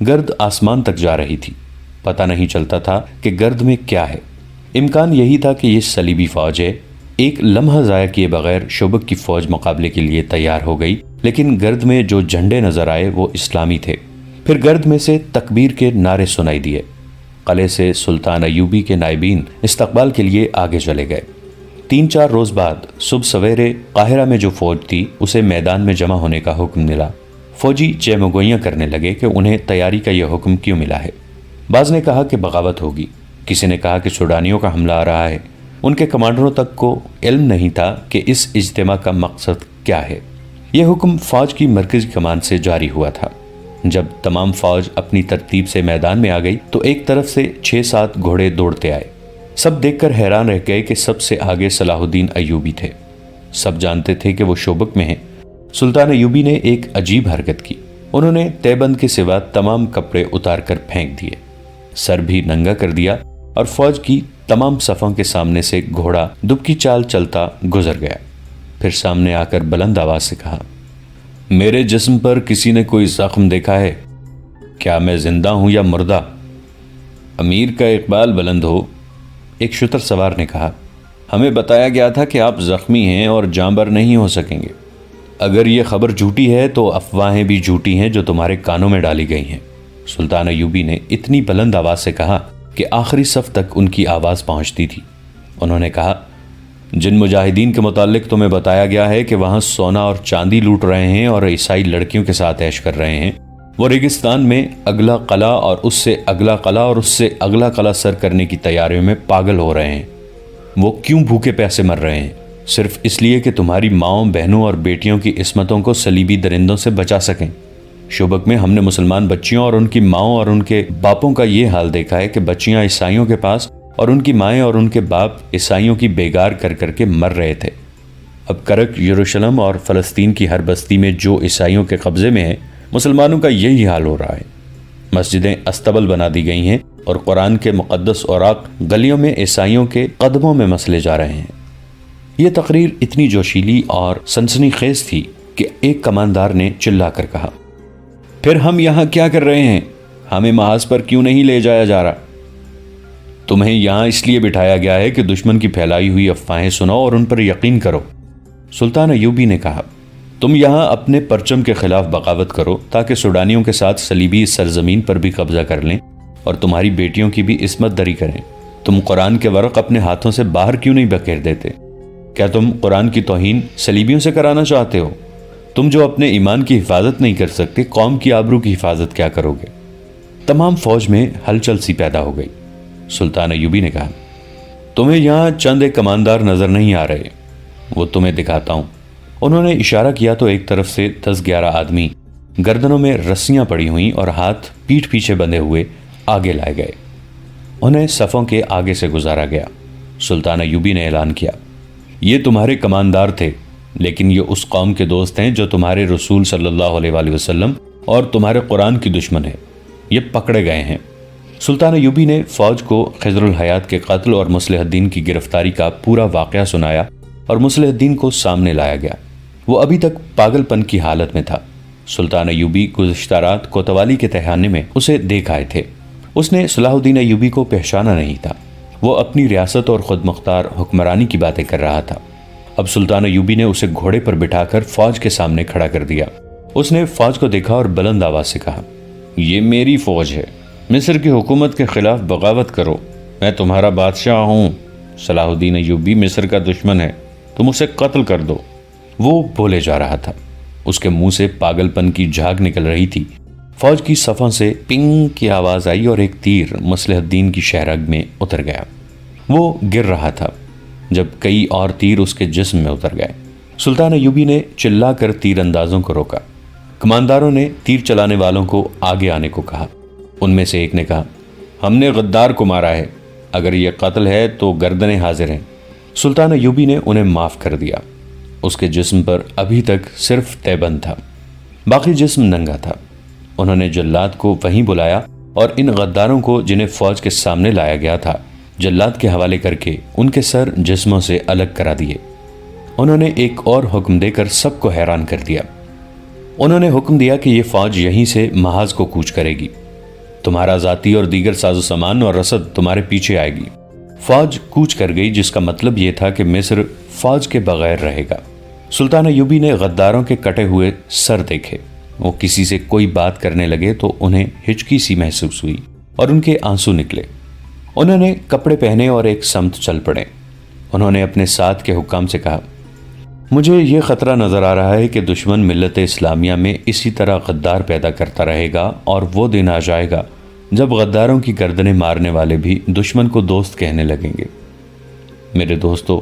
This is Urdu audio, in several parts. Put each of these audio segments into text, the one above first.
گرد آسمان تک جا رہی تھی۔ پتہ نہیں چلتا تھا کہ گرد میں کیا ہے۔ امکان یہی تھا کہ یہ صلیبی فوج ہے۔ ایک لمحہ ضائع کیے بغیر شوبک کی فوج مقابلے کے لیے تیار ہو گئی، لیکن گرد میں جو جھنڈے نظر آئے وہ اسلامی تھے۔ پھر گرد میں سے تکبیر کے نعرے سنائی دیے۔ قلعے سے سلطان ایوبی کے نائبین استقبال کے لیے آگے چلے گئے۔ 3-4 روز بعد صبح سویرے قاہرہ میں جو فوج تھی اسے میدان میں جمع ہونے کا حکم ملا۔ فوجی چہمگوئیاں کرنے لگے کہ انہیں تیاری کا یہ حکم کیوں ملا ہے۔ بعض نے کہا کہ بغاوت ہوگی، کسی نے کہا کہ سوڈانیوں کا حملہ آ رہا ہے۔ ان کے کمانڈروں تک کو علم نہیں تھا کہ اس اجتماع کا مقصد کیا ہے۔ یہ حکم فوج کی مرکزی کمان سے جاری ہوا تھا۔ جب تمام فوج اپنی ترتیب سے میدان میں آ گئی تو ایک طرف سے 6-7 گھوڑے دوڑتے آئے۔ سب دیکھ کر حیران رہ گئے کہ سب سے آگے صلاح الدین ایوبی تھے۔ سب جانتے تھے کہ وہ شوبک میں ہیں۔ سلطان ایوبی نے ایک عجیب حرکت کی۔ انہوں نے تہبند کے سوا تمام کپڑے اتار کر پھینک دیے، سر بھی ننگا کر دیا اور فوج کی تمام صفوں کے سامنے سے گھوڑا دبکی چال چلتا گزر گیا۔ پھر سامنے آ کر بلند آواز سے کہا، میرے جسم پر کسی نے کوئی زخم دیکھا ہے؟ کیا میں زندہ ہوں یا مردہ؟ امیر کا اقبال بلند ہو، ایک شتر سوار نے کہا۔ ہمیں بتایا گیا تھا کہ آپ زخمی ہیں اور جاں بر نہیں ہو سکیں گے۔ اگر یہ خبر جھوٹی ہے تو افواہیں بھی جھوٹی ہیں جو تمہارے کانوں میں ڈالی گئی ہیں، سلطان ایوبی نے اتنی بلند آواز سے کہا کہ آخری صف تک ان کی آواز پہنچتی تھی۔ انہوں نے کہا، جن مجاہدین کے متعلق تمہیں بتایا گیا ہے کہ وہاں سونا اور چاندی لوٹ رہے ہیں اور عیسائی لڑکیوں کے ساتھ عیش کر رہے ہیں، وہ ریگستان میں اگلا قلعہ اور اس سے اگلا قلعہ اور اس سے اگلا قلعہ سر کرنے کی تیاریوں میں پاگل ہو رہے ہیں۔ وہ کیوں بھوکے پیاسے مر رہے ہیں؟ صرف اس لیے کہ تمہاری ماؤں، بہنوں اور بیٹیوں کی عصمتوں کو صلیبی درندوں سے بچا سکیں۔ شوبک میں ہم نے مسلمان بچیوں اور ان کی ماؤں اور ان کے باپوں کا یہ حال دیکھا ہے کہ بچیاں عیسائیوں کے پاس اور ان کی مائیں اور ان کے باپ عیسائیوں کی بیگار کر کر کے مر رہے تھے۔ اب کرک، یروشلم اور فلسطین کی ہر بستی میں جو عیسائیوں کے قبضے میں ہے، مسلمانوں کا یہی حال ہو رہا ہے۔ مسجدیں استبل بنا دی گئی ہیں اور قرآن کے مقدس اوراق گلیوں میں عیسائیوں کے قدموں میں مسلے جا رہے ہیں۔ یہ تقریر اتنی جوشیلی اور سنسنی خیز تھی کہ ایک کماندار نے چلا کر کہا، پھر ہم یہاں کیا کر رہے ہیں؟ ہمیں محاذ پر کیوں نہیں لے جایا جا رہا؟ تمہیں یہاں اس لیے بٹھایا گیا ہے کہ دشمن کی پھیلائی ہوئی افواہیں سنو اور ان پر یقین کرو۔ سلطان ایوبی نے کہا، تم یہاں اپنے پرچم کے خلاف بغاوت کرو تاکہ سوڈانیوں کے ساتھ صلیبی سرزمین پر بھی قبضہ کر لیں اور تمہاری بیٹیوں کی بھی عصمت دری کریں۔ تم قرآن کے ورق اپنے ہاتھوں سے باہر کیوں نہیں بکھیر دیتے؟ کیا تم قرآن کی توہین صلیبیوں سے کرانا چاہتے ہو؟ تم جو اپنے ایمان کی حفاظت نہیں کر سکتے، قوم کی آبرو کی حفاظت کیا کرو گے؟ تمام فوج میں ہلچل سی پیدا ہو گئی۔ سلطان ایوبی نے کہا، تمہیں یہاں چند ایک کماندار نظر نہیں آ رہے؟ وہ تمہیں دکھاتا ہوں۔ انہوں نے اشارہ کیا تو ایک طرف سے 10-11 آدمی گردنوں میں رسیاں پڑی ہوئیں اور ہاتھ پیٹھ پیچھے بندھے ہوئے آگے لائے گئے۔ انہیں صفوں کے آگے سے گزارا گیا۔ سلطان ایوبی نے اعلان کیا، یہ تمہارے کماندار تھے، لیکن یہ اس قوم کے دوست ہیں جو تمہارے رسول صلی اللہ علیہ وآلہ وسلم اور تمہارے قرآن کی دشمن ہے۔ یہ پکڑے گئے ہیں۔ سلطان ایوبی نے فوج کو خضر الحیات کے قتل اور مصلح الدین کی گرفتاری کا پورا واقعہ سنایا اور مصلح الدین کو سامنے لایا گیا۔ وہ ابھی تک پاگل پن کی حالت میں تھا۔ سلطان ایوبی گزشتہ رات کوتوالی کے تہانے میں اسے دیکھ آئے تھے۔ اس نے صلاح الدین ایوبی کو پہچانا نہیں تھا۔ وہ اپنی ریاست اور خود مختار حکمرانی کی باتیں کر رہا تھا۔ اب سلطان ایوبی نے اسے گھوڑے پر بٹھا کر فوج کے سامنے کھڑا کر دیا۔ اس نے فوج کو دیکھا اور بلند آواز سے کہا، یہ میری فوج ہے، مصر کی حکومت کے خلاف بغاوت کرو، میں تمہارا بادشاہ ہوں۔ صلاح الدین ایوبی مصر کا دشمن ہے، تم اسے قتل کر دو۔ وہ بولے جا رہا تھا، اس کے منہ سے پاگل پن کی جھاگ نکل رہی تھی۔ فوج کی صفوں سے پنگ کی آواز آئی اور ایک تیر مصلح الدین کی شہرگ میں اتر گیا۔ وہ گر رہا تھا جب کئی اور تیر اس کے جسم میں اتر گئے۔ سلطان ایوبی نے چلا کر تیر اندازوں کو روکا۔ کمانداروں نے تیر چلانے والوں کو آگے آنے کو کہا۔ ان میں سے ایک نے کہا، ہم نے غدار کو مارا ہے، اگر یہ قتل ہے تو گردنیں حاضر ہیں۔ سلطان ایوبی نے انہیں معاف کر دیا۔ اس کے جسم پر ابھی تک صرف تیبند تھا، باقی جسم ننگا تھا۔ انہوں نے جلاد کو وہیں بلایا اور ان غداروں کو جنہیں فوج کے سامنے لایا گیا تھا جلاد کے حوالے کر کے ان کے سر جسموں سے الگ کرا دیے۔ انہوں نے ایک اور حکم دے کر سب کو حیران کر دیا۔ انہوں نے حکم دیا کہ یہ فوج یہیں سے محاذ کو کوچ کرے گی۔ تمہارا ذاتی اور دیگر ساز و سامان اور رسد تمہارے پیچھے آئے گی۔ فوج کوچ کر گئی، جس کا مطلب یہ تھا کہ مصر فوج کے بغیر رہے گا۔ سلطان ایوبی نے غداروں کے کٹے ہوئے سر دیکھے۔ وہ کسی سے کوئی بات کرنے لگے تو انہیں ہچکی سی محسوس ہوئی اور ان کے آنسو نکلے۔ انہوں نے کپڑے پہنے اور ایک سمت چل پڑے۔ انہوں نے اپنے ساتھ کے حکام سے کہا، مجھے یہ خطرہ نظر آ رہا ہے کہ دشمن ملت اسلامیہ میں اسی طرح غدار پیدا کرتا رہے گا، اور وہ دن آ جائے گا جب غداروں کی گردنیں مارنے والے بھی دشمن کو دوست کہنے لگیں گے۔ میرے دوستو،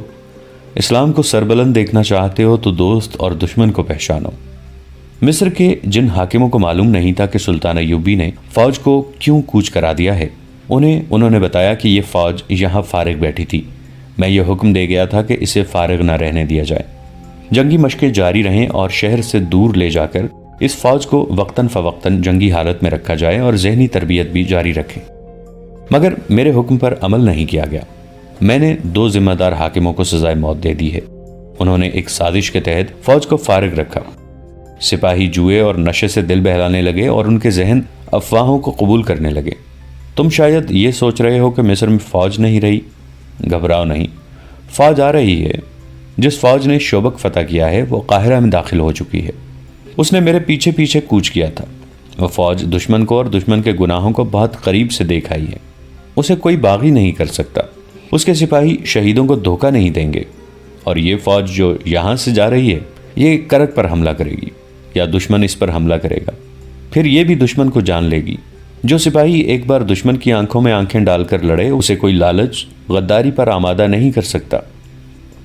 اسلام کو سربلند دیکھنا چاہتے ہو تو دوست اور دشمن کو پہچانو۔ مصر کے جن حاکموں کو معلوم نہیں تھا کہ سلطان ایوبی نے فوج کو کیوں کوچ کرا دیا ہے، انہوں نے بتایا کہ یہ فوج یہاں فارغ بیٹھی تھی۔ میں یہ حکم دے گیا تھا کہ اسے فارغ نہ رہنے دیا جائے۔ جنگی مشقیں جاری رہیں اور شہر سے دور لے جا کر اس فوج کو وقتاً فوقتاً جنگی حالت میں رکھا جائے اور ذہنی تربیت بھی جاری رکھے۔ مگر میرے حکم پر عمل نہیں کیا گیا۔ میں نے 2 ذمہ دار حاکموں کو سزائے موت دے دی ہے۔ انہوں نے ایک سازش کے تحت فوج کو فارغ رکھا۔ سپاہی جوئے اور نشے سے دل بہلانے لگے اور ان کے ذہن افواہوں کو قبول کرنے لگے۔ تم شاید یہ سوچ رہے ہو کہ مصر میں فوج نہیں رہی۔ گھبراؤ نہیں، فوج آ رہی ہے۔ جس فوج نے شوبک فتح کیا ہے وہ قاہرہ میں داخل ہو چکی ہے۔ اس نے میرے پیچھے پیچھے کوچ کیا تھا۔ وہ فوج دشمن کو اور دشمن کے گناہوں کو بہت قریب سے دیکھ آئی ہے۔ اسے کوئی باغی نہیں کر سکتا۔ اس کے سپاہی شہیدوں کو دھوکہ نہیں دیں گے۔ اور یہ فوج جو یہاں سے جا رہی ہے، یہ کرک پر حملہ کرے گی یا دشمن اس پر حملہ کرے گا، پھر یہ بھی دشمن کو جان لے گی۔ جو سپاہی ایک بار دشمن کی آنکھوں میں آنکھیں ڈال کر لڑے، اسے کوئی لالچ غداری پر آمادہ نہیں کر سکتا۔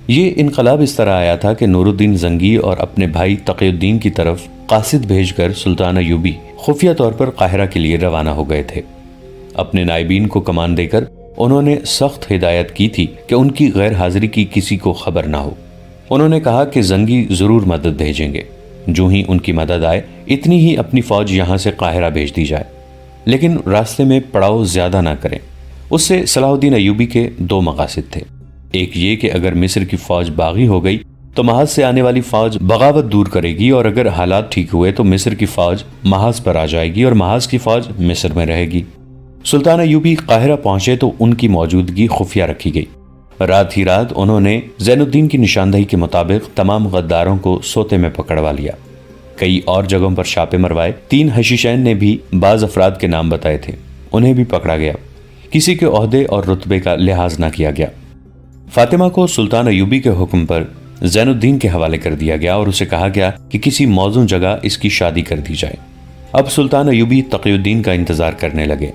یہ انقلاب اس طرح آیا تھا کہ نور الدین زنگی اور اپنے بھائی تقی الدین کی طرف قاصد بھیج کر سلطان ایوبی خفیہ طور پر قاہرہ کے لیے روانہ ہو گئے تھے۔ اپنے نائبین کو کمان دے کر انہوں نے سخت ہدایت کی تھی کہ ان کی غیر حاضری کی کسی کو خبر نہ ہو۔ انہوں نے کہا کہ زنگی ضرور مدد بھیجیں گے۔ جو ہی ان کی مدد آئے، اتنی ہی اپنی فوج یہاں سے قاہرہ بھیج دی جائے، لیکن راستے میں پڑاؤ زیادہ نہ کریں۔ اس سے صلاح الدین ایوبی کے 2 مقاصد تھے۔ ایک یہ کہ اگر مصر کی فوج باغی ہو گئی تو محاذ سے آنے والی فوج بغاوت دور کرے گی، اور اگر حالات ٹھیک ہوئے تو مصر کی فوج محاذ پر آ جائے گی اور محاذ کی فوج مصر میں رہے گی۔ سلطان ایوبی قاہرہ پہنچے تو ان کی موجودگی خفیہ رکھی گئی۔ رات ہی رات انہوں نے زین الدین کی نشاندہی کے مطابق تمام غداروں کو سوتے میں پکڑوا لیا۔ کئی اور جگہوں پر چھاپے مروائے۔ 3 حشیشین نے بھی بعض افراد کے نام بتائے تھے، انہیں بھی پکڑا گیا۔ کسی کے عہدے اور رتبے کا لحاظ نہ کیا گیا۔ فاطمہ کو سلطان ایوبی کے حکم پر زین الدین کے حوالے کر دیا گیا اور اسے کہا گیا کہ کسی موزوں جگہ اس کی شادی کر دی جائے۔ اب سلطان ایوبی تقی الدین کا انتظار کرنے لگے۔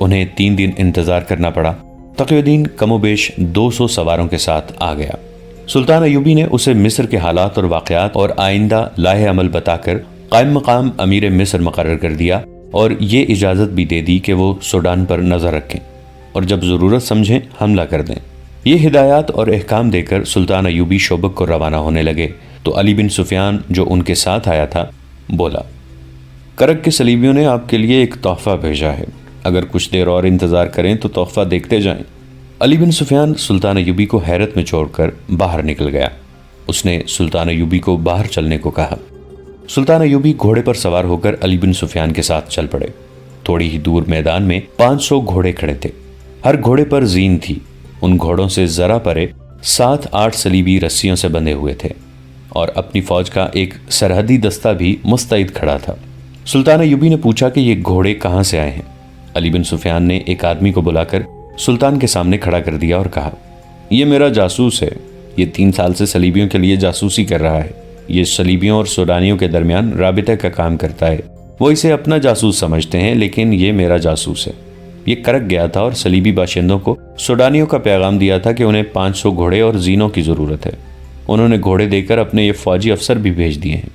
انہیں 3 دن انتظار کرنا پڑا۔ تقی الدین کم و بیش 200 سواروں کے ساتھ آ گیا۔ سلطان ایوبی نے اسے مصر کے حالات اور واقعات اور آئندہ لائحہ عمل بتا کر قائم مقام امیر مصر مقرر کر دیا، اور یہ اجازت بھی دے دی کہ وہ سوڈان پر نظر رکھیں اور جب ضرورت سمجھیں حملہ کر دیں۔ یہ ہدایات اور احکام دے کر سلطان ایوبی شوبک کو روانہ ہونے لگے تو علی بن سفیان جو ان کے ساتھ آیا تھا بولا، کرک کے صلیبیوں نے آپ کے لیے ایک تحفہ بھیجا ہے، اگر کچھ دیر اور انتظار کریں تو تحفہ دیکھتے جائیں۔ علی بن سفیان سلطان ایوبی کو حیرت میں چھوڑ کر باہر نکل گیا۔ اس نے سلطان ایوبی کو باہر چلنے کو کہا۔ سلطان ایوبی گھوڑے پر سوار ہو کر علی بن سفیان کے ساتھ چل پڑے۔ تھوڑی ہی دور میدان میں 500 گھوڑے کھڑے تھے۔ ہر گھوڑے پر زین تھی۔ ان گھوڑوں سے ذرا پرے 7-8 صلیبی رسیوں سے بندھے ہوئے تھے، اور اپنی فوج کا ایک سرحدی دستہ بھی مستعد کھڑا تھا۔ سلطان ایوبی نے پوچھا کہ یہ گھوڑے کہاں سے آئے ہیں؟ علی بن سفیان نے ایک آدمی کو بلا کر سلطان کے سامنے کھڑا کر دیا اور کہا، یہ میرا جاسوس ہے، یہ 3 سال سے صلیبیوں کے لیے جاسوسی کر رہا ہے۔ یہ صلیبیوں اور سوڈانیوں کے درمیان رابطے کا کام کرتا ہے۔ وہ اسے اپنا جاسوس سمجھتے ہیں، لیکن یہ میرا جاسوس ہے۔ یہ کرک گیا تھا اور صلیبی باشندوں کو سوڈانیوں کا پیغام دیا تھا کہ انہیں 500 گھوڑے اور زینوں کی ضرورت ہے۔ انہوں نے گھوڑے دے کر اپنے یہ فوجی افسر بھی بھیج دیے ہیں۔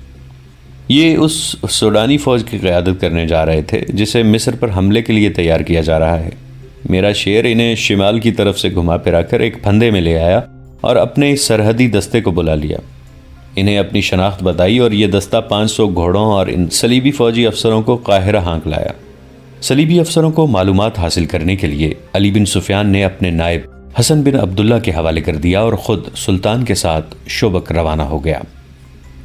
یہ اس سوڈانی فوج کی قیادت کرنے جا رہے تھے جسے مصر پر حملے کے لیے تیار کیا جا رہا ہے۔ میرا شیر انہیں شمال کی طرف سے گھما پھرا کر ایک پھندے میں لے آیا اور اپنے اس سرحدی دستے کو بلا لیا۔ انہیں اپنی شناخت بتائی اور یہ دستہ 500 گھوڑوں اور ان صلیبی فوجی افسروں کو قاہرہ ہانک لایا۔ صلیبی افسروں کو معلومات حاصل کرنے کے لیے علی بن سفیان نے اپنے نائب حسن بن عبداللہ کے حوالے کر دیا اور خود سلطان کے ساتھ شوبک روانہ ہو گیا۔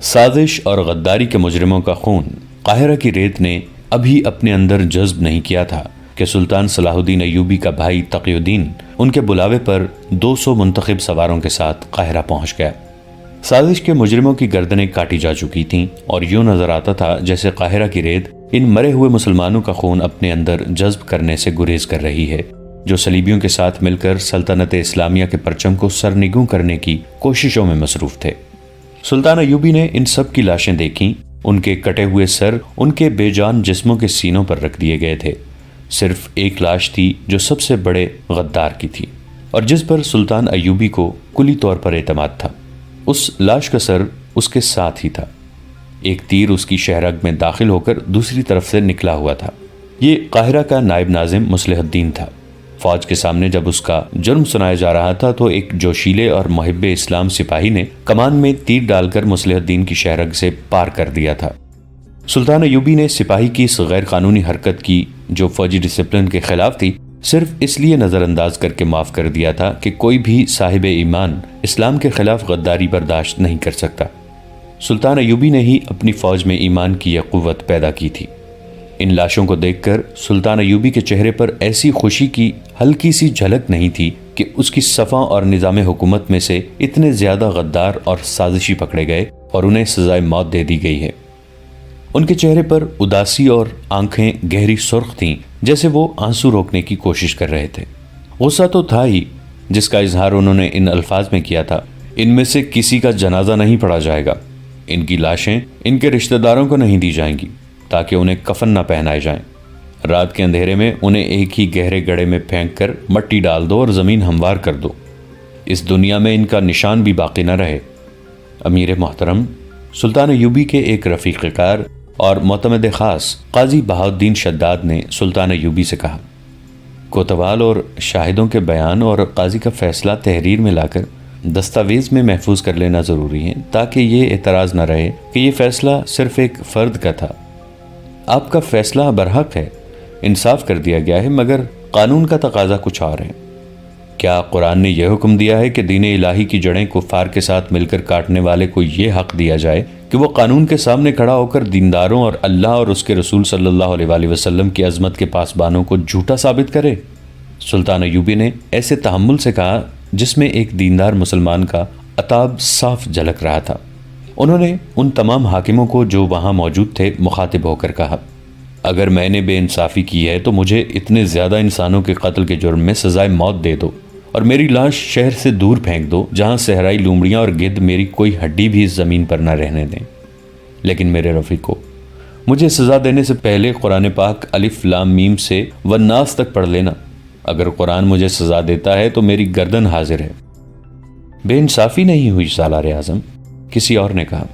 سازش اور غداری کے مجرموں کا خون قاہرہ کی ریت نے ابھی اپنے اندر جذب نہیں کیا تھا کہ سلطان صلاح الدین ایوبی کا بھائی تقی الدین ان کے بلاوے پر 200 منتخب سواروں کے ساتھ قاہرہ پہنچ گیا۔ سازش کے مجرموں کی گردنیں کاٹی جا چکی تھیں اور یوں نظر آتا تھا جیسے قاہرہ کی ریت ان مرے ہوئے مسلمانوں کا خون اپنے اندر جذب کرنے سے گریز کر رہی ہے، جو صلیبیوں کے ساتھ مل کر سلطنت اسلامیہ کے پرچم کو سرنگوں کرنے کی کوششوں میں مصروف تھے۔ سلطان ایوبی نے ان سب کی لاشیں دیکھیں، ان کے کٹے ہوئے سر ان کے بے جان جسموں کے سینوں پر رکھ دیے گئے تھے۔ صرف ایک لاش تھی جو سب سے بڑے غدار کی تھی اور جس پر سلطان ایوبی کو کلی طور پر اعتماد تھا۔ اس لاش کا سر اس کے ساتھ ہی تھا۔ ایک تیر اس کی شہرگ میں داخل ہو کر دوسری طرف سے نکلا ہوا تھا۔ یہ قاہرہ کا نائب ناظم مصلح الدین تھا۔ فوج کے سامنے جب اس کا جرم سنایا جا رہا تھا تو ایک جوشیلے اور محب اسلام سپاہی نے کمان میں تیر ڈال کر مصلح الدین کی شہرگ سے پار کر دیا تھا۔ سلطان ایوبی نے سپاہی کی اس غیر قانونی حرکت کی جو فوجی ڈسپلن کے خلاف تھی صرف اس لیے نظر انداز کر کے معاف کر دیا تھا کہ کوئی بھی صاحب ایمان اسلام کے خلاف غداری برداشت نہیں کر سکتا۔ سلطان ایوبی نے ہی اپنی فوج میں ایمان کی یہ قوت پیدا کی تھی۔ ان لاشوں کو دیکھ کر سلطان ایوبی کے چہرے پر ایسی خوشی کی ہلکی سی جھلک نہیں تھی کہ اس کی صفاں اور نظام حکومت میں سے اتنے زیادہ غدار اور سازشی پکڑے گئے اور انہیں سزائے موت دے دی گئی ہے۔ ان کے چہرے پر اداسی اور آنکھیں گہری سرخ تھیں، جیسے وہ آنسو روکنے کی کوشش کر رہے تھے۔ غصہ تو تھا ہی، جس کا اظہار انہوں نے ان الفاظ میں کیا تھا: ان میں سے کسی کا جنازہ نہیں پڑھا جائے گا، ان کی لاشیں ان کے رشتہ داروں کو نہیں دی جائیں گی تاکہ انہیں کفن نہ پہنائے جائیں۔ رات کے اندھیرے میں انہیں ایک ہی گہرے گڑھے میں پھینک کر مٹی ڈال دو اور زمین ہموار کر دو، اس دنیا میں ان کا نشان بھی باقی نہ رہے۔ امیر محترم سلطان ایوبی کے ایک رفیق کار اور معتمد خاص قاضی بہاؤالدین شداد نے سلطان ایوبی سے کہا: کوتوال اور شاہدوں کے بیان اور قاضی کا فیصلہ تحریر میں لا کر دستاویز میں محفوظ کر لینا ضروری ہے تاکہ یہ اعتراض نہ رہے کہ یہ فیصلہ صرف ایک فرد کا تھا۔ آپ کا فیصلہ برحق ہے، انصاف کر دیا گیا ہے، مگر قانون کا تقاضا کچھ اور ہے۔ کیا قرآن نے یہ حکم دیا ہے کہ دین الہی کی جڑیں کفار کے ساتھ مل کر کاٹنے والے کو یہ حق دیا جائے کہ وہ قانون کے سامنے کھڑا ہو کر دینداروں اور اللہ اور اس کے رسول صلی اللہ علیہ وآلہ وسلم کی عظمت کے پاسبانوں کو جھوٹا ثابت کرے؟ سلطان ایوبی نے ایسے تحمل سے کہا جس میں ایک دیندار مسلمان کا عتاب صاف جھلک رہا تھا۔ انہوں نے ان تمام حاکموں کو جو وہاں موجود تھے مخاطب ہو کر کہا: اگر میں نے بے انصافی کی ہے تو مجھے اتنے زیادہ انسانوں کے قتل کے جرم میں سزائے موت دے دو اور میری لاش شہر سے دور پھینک دو جہاں صحرائی لومڑیاں اور گدھ میری کوئی ہڈی بھی اس زمین پر نہ رہنے دیں۔ لیکن میرے رفیقو، مجھے سزا دینے سے پہلے قرآن پاک الف لام میم سے والناس تک پڑھ لینا۔ اگر قرآن مجھے سزا دیتا ہے تو میری گردن حاضر ہے۔ بے انصافی نہیں ہوئی سالار اعظم، کسی اور نے کہا۔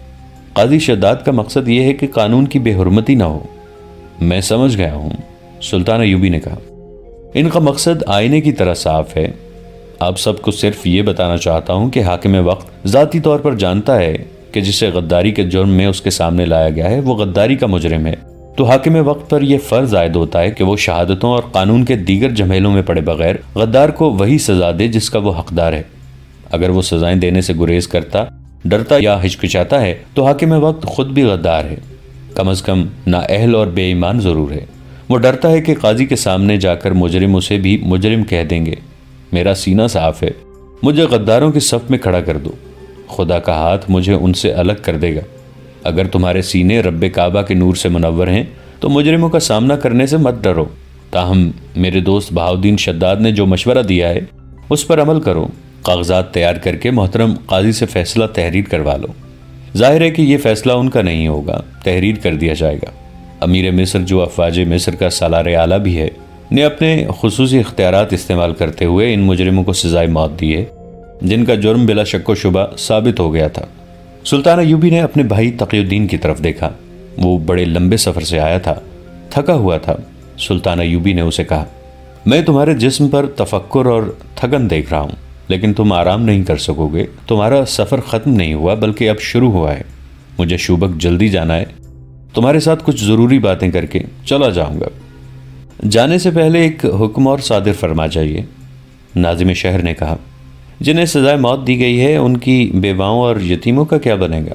قاضی شداد کا مقصد یہ ہے کہ قانون کی بے حرمتی نہ ہو۔ میں سمجھ گیا ہوں، سلطان ایوبی نے کہا۔ ان کا مقصد آئینے کی طرح صاف ہے۔ آپ سب کو صرف یہ بتانا چاہتا ہوں کہ حاکم وقت ذاتی طور پر جانتا ہے کہ جسے غداری کے جرم میں اس کے سامنے لایا گیا ہے وہ غداری کا مجرم ہے، تو حاکم وقت پر یہ فرض عائد ہوتا ہے کہ وہ شہادتوں اور قانون کے دیگر جھمیلوں میں پڑے بغیر غدار کو وہی سزا دے جس کا وہ حقدار ہے۔ اگر وہ سزائیں دینے سے گریز کرتا، ڈرتا یا ہچکچاتا ہے تو حاکم وقت خود بھی غدار ہے، کم از کم نااہل اور بے ایمان ضرور ہے۔ وہ ڈرتا ہے کہ قاضی کے سامنے جا کر مجرم اسے بھی مجرم کہہ دیں گے۔ میرا سینہ صاف ہے، مجھے غداروں کی صف میں کھڑا کر دو، خدا کا ہاتھ مجھے ان سے الگ کر دے گا۔ اگر تمہارے سینے رب کعبہ کے نور سے منور ہیں تو مجرموں کا سامنا کرنے سے مت ڈرو۔ تاہم میرے دوست بہاؤالدین شداد نے جو مشورہ دیا ہے اس پر عمل کرو۔ کاغذات تیار کر کے محترم قاضی سے فیصلہ تحریر کروا لو۔ ظاہر ہے کہ یہ فیصلہ ان کا نہیں ہوگا، تحریر کر دیا جائے گا۔ امیر مصر جو افواج مصر کا سالار اعلیٰ بھی ہے نے اپنے خصوصی اختیارات استعمال کرتے ہوئے ان مجرموں کو سزائے موت دی ہے جن کا جرم بلا شک و شبہ ثابت ہو گیا تھا۔ سلطان ایوبی نے اپنے بھائی تقی الدین کی طرف دیکھا۔ وہ بڑے لمبے سفر سے آیا تھا، تھکا ہوا تھا۔ سلطان ایوبی نے اسے کہا: میں تمہارے جسم پر تفکر اور تھکن دیکھ رہا ہوں، لیکن تم آرام نہیں کر سکو گے۔ تمہارا سفر ختم نہیں ہوا بلکہ اب شروع ہوا ہے۔ مجھے شوبک جلدی جانا ہے، تمہارے ساتھ کچھ ضروری باتیں کر کے چلا جاؤں گا۔ جانے سے پہلے ایک حکم اور صادر فرما چاہیے، ناظم شہر نے کہا۔ جنہیں سزائے موت دی گئی ہے ان کی بیواؤں اور یتیموں کا کیا بنے گا؟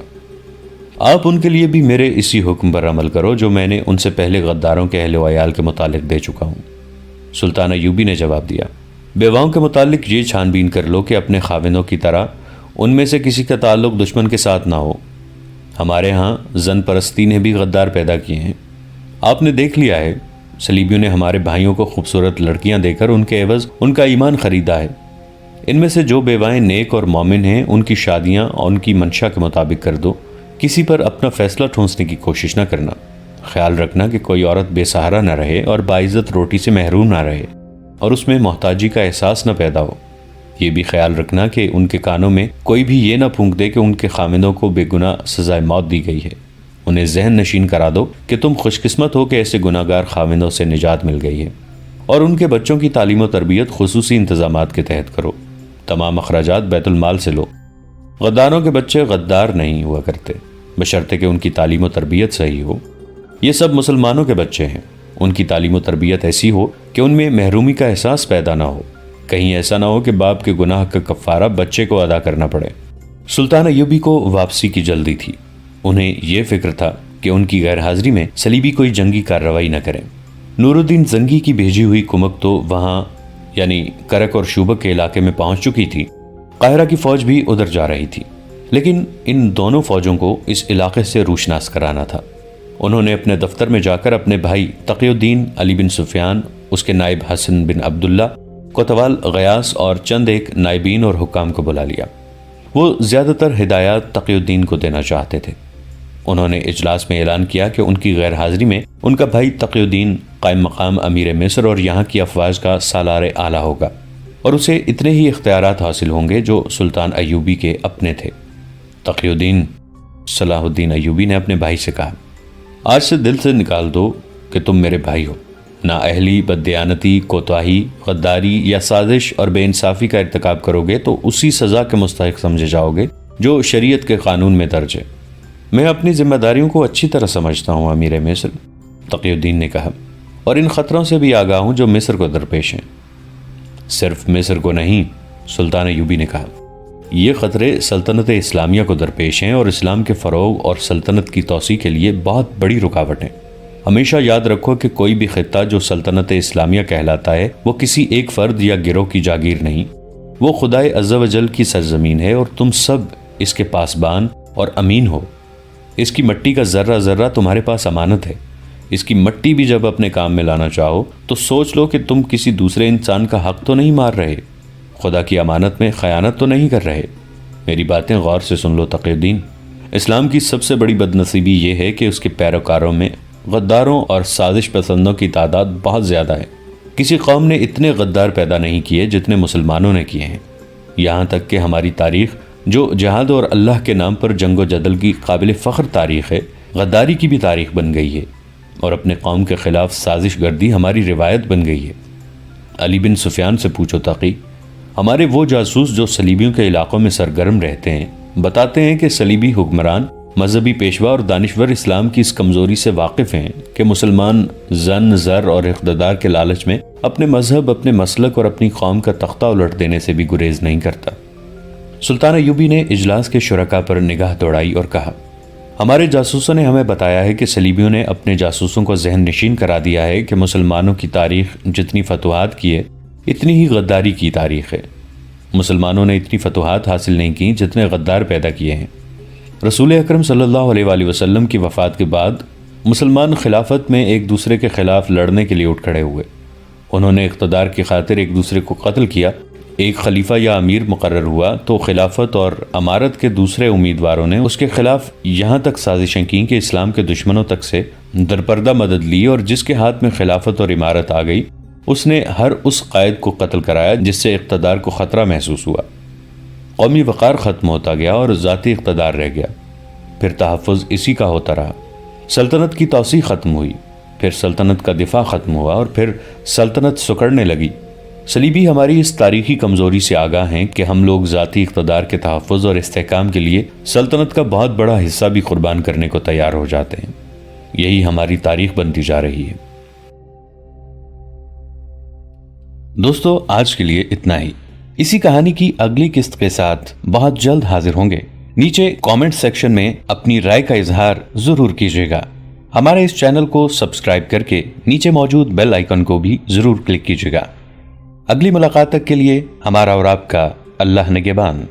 آپ ان کے لیے بھی میرے اسی حکم پر عمل کرو جو میں نے ان سے پہلے غداروں کے اہل و عیال کے متعلق دے چکا ہوں۔ سلطان ایوبی نے جواب دیا، بیواؤں کے متعلق یہ چھان بین کر لو کہ اپنے خاوندوں کی طرح ان میں سے کسی کا تعلق دشمن کے ساتھ نہ ہو۔ ہمارے ہاں زن پرستی نے بھی غدار پیدا کیے ہیں۔ آپ نے دیکھ لیا ہے، صلیبیوں نے ہمارے بھائیوں کو خوبصورت لڑکیاں دے کر ان کے عوض ان کا ایمان خریدا ہے۔ ان میں سے جو بیوائیں نیک اور مومن ہیں ان کی شادیاں اور ان کی منشا کے مطابق کر دو۔ کسی پر اپنا فیصلہ ٹھونسنے کی کوشش نہ کرنا۔ خیال رکھنا کہ کوئی عورت بے سہارا نہ رہے اور باعزت روٹی سے محروم نہ رہے اور اس میں محتاجی کا احساس نہ پیدا ہو۔ یہ بھی خیال رکھنا کہ ان کے کانوں میں کوئی بھی یہ نہ پھونک دے کہ ان کے خامندوں کو بے گناہ سزائے موت دی گئی ہے۔ انہیں ذہن نشین کرا دو کہ تم خوش قسمت ہو کہ ایسے گناہگار خامندوں سے نجات مل گئی ہے، اور ان کے بچوں کی تعلیم و تربیت خصوصی انتظامات کے تحت کرو۔ تمام اخراجات بیت المال سے لو۔ غداروں کے بچے غدار نہیں ہوا کرتے، بشرطے کہ ان کی تعلیم و تربیت صحیح ہو۔ یہ سب مسلمانوں کے بچے ہیں، ان کی تعلیم و تربیت ایسی ہو کہ ان میں محرومی کا احساس پیدا نہ ہو۔ کہیں ایسا نہ ہو کہ باپ کے گناہ کا کفارہ بچے کو ادا کرنا پڑے۔ سلطان ایوبی کو واپسی کی جلدی تھی۔ انہیں یہ فکر تھا کہ ان کی غیر حاضری میں صلیبی کوئی جنگی کارروائی نہ کریں۔ نور الدین زنگی کی بھیجی ہوئی کمک تو وہاں یعنی کرک اور شوبک کے علاقے میں پہنچ چکی تھی۔ قاہرہ کی فوج بھی ادھر جا رہی تھی، لیکن ان دونوں فوجوں کو اس علاقے سے روشناس کرانا تھا۔ انہوں نے اپنے دفتر میں جا کر اپنے بھائی تقی الدین علی بن سفیان، اس کے نائب حسن بن عبداللہ، کوتوال غیاث اور چند ایک نائبین اور حکام کو بلا لیا۔ وہ زیادہ تر ہدایات تقی الدین کو دینا چاہتے تھے۔ انہوں نے اجلاس میں اعلان کیا کہ ان کی غیر حاضری میں ان کا بھائی تقی الدین قائم مقام امیر مصر اور یہاں کی افواج کا سالار اعلیٰ ہوگا، اور اسے اتنے ہی اختیارات حاصل ہوں گے جو سلطان ایوبی کے اپنے تھے۔ تقی الدین صلاح الدین ایوبی نے اپنے بھائی سے کہا، آج سے دل سے نکال دو کہ تم میرے بھائی ہو۔ نااہلی، بددیانتی، کوتاہی، غداری یا سازش اور بے انصافی کا ارتکاب کرو گے تو اسی سزا کے مستحق سمجھے جاؤ گے جو شریعت کے قانون میں درج ہے۔ میں اپنی ذمہ داریوں کو اچھی طرح سمجھتا ہوں امیر مصر، تقی الدین نے کہا، اور ان خطروں سے بھی آگاہ ہوں جو مصر کو درپیش ہیں۔ صرف مصر کو نہیں، سلطان ایوبی نے کہا، یہ خطرے سلطنت اسلامیہ کو درپیش ہیں اور اسلام کے فروغ اور سلطنت کی توسیع کے لیے بہت بڑی رکاوٹ ہیں۔ ہمیشہ یاد رکھو کہ کوئی بھی خطہ جو سلطنت اسلامیہ کہلاتا ہے وہ کسی ایک فرد یا گروہ کی جاگیر نہیں، وہ خدائے عز و جل کی سرزمین ہے اور تم سب اس کے پاسبان اور امین ہو۔ اس کی مٹی کا ذرہ ذرہ تمہارے پاس امانت ہے۔ اس کی مٹی بھی جب اپنے کام میں لانا چاہو تو سوچ لو کہ تم کسی دوسرے انسان کا حق تو نہیں مار رہے، خدا کی امانت میں خیانت تو نہیں کر رہے۔ میری باتیں غور سے سن لو تقی الدین۔ اسلام کی سب سے بڑی بدنصیبی یہ ہے کہ اس کے پیروکاروں میں غداروں اور سازش پسندوں کی تعداد بہت زیادہ ہے۔ کسی قوم نے اتنے غدار پیدا نہیں کیے جتنے مسلمانوں نے کیے ہیں۔ یہاں تک کہ ہماری تاریخ جو جہاد اور اللہ کے نام پر جنگ و جدل کی قابل فخر تاریخ ہے، غداری کی بھی تاریخ بن گئی ہے، اور اپنے قوم کے خلاف سازش گردی ہماری روایت بن گئی ہے۔ علی بن سفیان سے پوچھو تقی، ہمارے وہ جاسوس جو صلیبیوں کے علاقوں میں سرگرم رہتے ہیں بتاتے ہیں کہ صلیبی حکمران، مذہبی پیشوا اور دانشور اسلام کی اس کمزوری سے واقف ہیں کہ مسلمان زن، زر اور اقتدار کے لالچ میں اپنے مذہب، اپنے مسلک اور اپنی قوم کا تختہ الٹ دینے سے بھی گریز نہیں کرتا۔ سلطان ایوبی نے اجلاس کے شرکا پر نگاہ دوڑائی اور کہا، ہمارے جاسوسوں نے ہمیں بتایا ہے کہ صلیبیوں نے اپنے جاسوسوں کو ذہن نشین کرا دیا ہے کہ مسلمانوں کی تاریخ جتنی فتوحات کی ہے اتنی ہی غداری کی تاریخ ہے۔ مسلمانوں نے اتنی فتوحات حاصل نہیں کی جتنے غدار پیدا کیے ہیں۔ رسول اکرم صلی اللہ علیہ وآلہ وسلم کی وفات کے بعد مسلمان خلافت میں ایک دوسرے کے خلاف لڑنے کے لیے اٹھ کھڑے ہوئے۔ انہوں نے اقتدار کی خاطر ایک دوسرے کو قتل کیا۔ ایک خلیفہ یا امیر مقرر ہوا تو خلافت اور امارت کے دوسرے امیدواروں نے اس کے خلاف یہاں تک سازشیں کیں کہ اسلام کے دشمنوں تک سے درپردہ مدد لی، اور جس کے ہاتھ میں خلافت اور امارت آ گئی اس نے ہر اس قائد کو قتل کرایا جس سے اقتدار کو خطرہ محسوس ہوا۔ قومی وقار ختم ہوتا گیا اور ذاتی اقتدار رہ گیا، پھر تحفظ اسی کا ہوتا رہا۔ سلطنت کی توسیع ختم ہوئی، پھر سلطنت کا دفاع ختم ہوا، اور پھر سلطنت سکڑنے لگی۔ صلیبی ہماری اس تاریخی کمزوری سے آگاہ ہیں کہ ہم لوگ ذاتی اقتدار کے تحفظ اور استحکام کے لیے سلطنت کا بہت بڑا حصہ بھی قربان کرنے کو تیار ہو جاتے ہیں۔ یہی ہماری تاریخ بنتی جا رہی ہے۔ دوستو، آج کے لیے اتنا ہی۔ اسی کہانی کی اگلی قسط کے ساتھ بہت جلد حاضر ہوں گے۔ نیچے کامنٹ سیکشن میں اپنی رائے کا اظہار ضرور کیجیے گا۔ ہمارے اس چینل کو سبسکرائب کر کے نیچے موجود بیل آئیکن کو بھی ضرور کلک کیجیے گا۔ اگلی ملاقات تک کے لیے ہمارا اور آپ کا اللہ نگہبان۔